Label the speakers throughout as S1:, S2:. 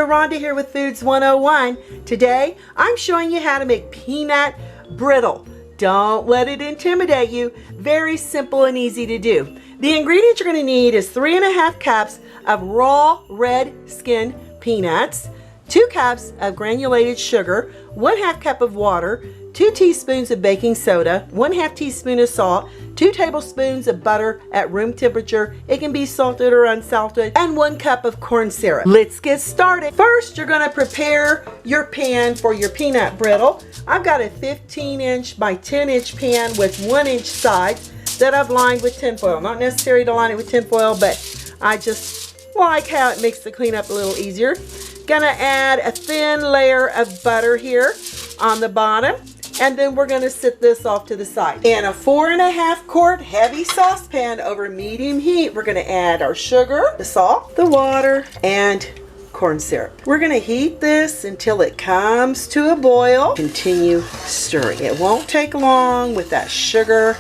S1: Rhonda here with Foods 101. Today, I'm showing you how to make peanut brittle. Don't let it intimidate you. Very simple and easy to do. The ingredients you're going to need is 3½ cups of raw red skin peanuts, 2 cups of granulated sugar, 1/2 cup of water, 2 teaspoons of baking soda, 1/2 teaspoon of salt, 2 tablespoons of butter at room temperature. It can be salted or unsalted, and 1 cup of corn syrup. Let's get started. First, you're going to prepare your pan for your peanut brittle. I've got a 15-inch by 10-inch pan with 1-inch sides that I've lined with tinfoil. Not necessary to line it with tinfoil, but I just like how it makes the cleanup a little easier. Gonna add a thin layer of butter here on the bottom, and then we're gonna sit this off to the side. In a 4½ quart heavy saucepan over medium heat, we're gonna add our sugar, the salt, the water, and corn syrup. We're gonna heat this until it comes to a boil. Continue stirring. It won't take long with that sugar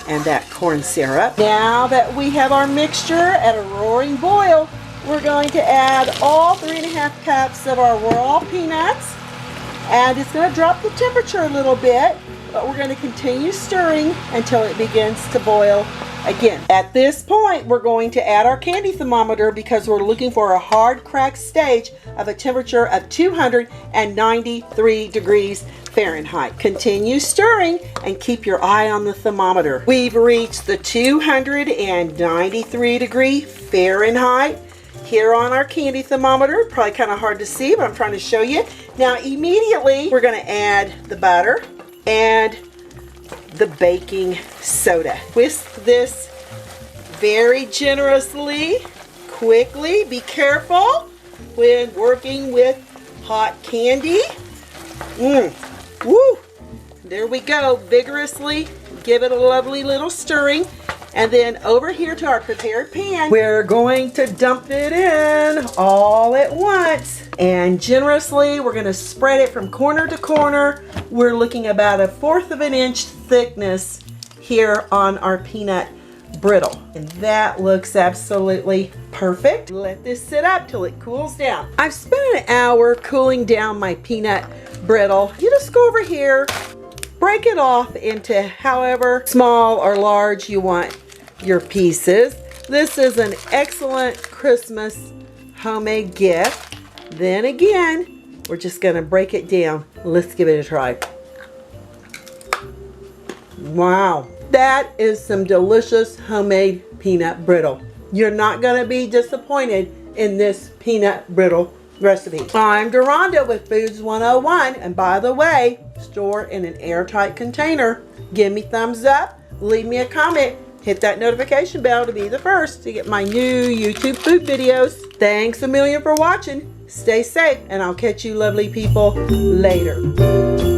S1: and that corn syrup. Now that we have our mixture at a roaring boil, we're going to add all 3½ cups of our raw peanuts, and it's going to drop the temperature a little bit, but we're going to continue stirring until it begins to boil again. At this point, we're going to add our candy thermometer because we're looking for a hard crack stage of a temperature of 293 degrees Fahrenheit. Continue stirring and keep your eye on the thermometer. We've reached the 293 degree Fahrenheit here on our candy thermometer. Probably kind of hard to see, but I'm trying to show you. Now immediately we're going to add the butter and the baking soda. Whisk this very generously, quickly. Be careful when working with hot candy. Woo! There we go. Vigorously give it a lovely little stirring. And then over here to our prepared pan, we're going to dump it in all at once. And generously, we're going to spread it from corner to corner. We're looking about 1/4 of an inch thickness here on our peanut brittle. And that looks absolutely perfect. Let this sit up till it cools down. I've spent an hour cooling down my peanut brittle. You just go over here, break it off into however small or large you want your pieces. This is an excellent Christmas homemade gift. Then again, we're just gonna break it down. Let's give it a try. Wow, that is some delicious homemade peanut brittle. You're not gonna be disappointed in this peanut brittle recipe. I'm Rhonda with Foods 101, and by the way, store in an airtight container. Give me thumbs up, leave me a comment, hit that notification bell to be the first to get my new YouTube food videos. Thanks a million for watching. Stay safe, and I'll catch you lovely people later.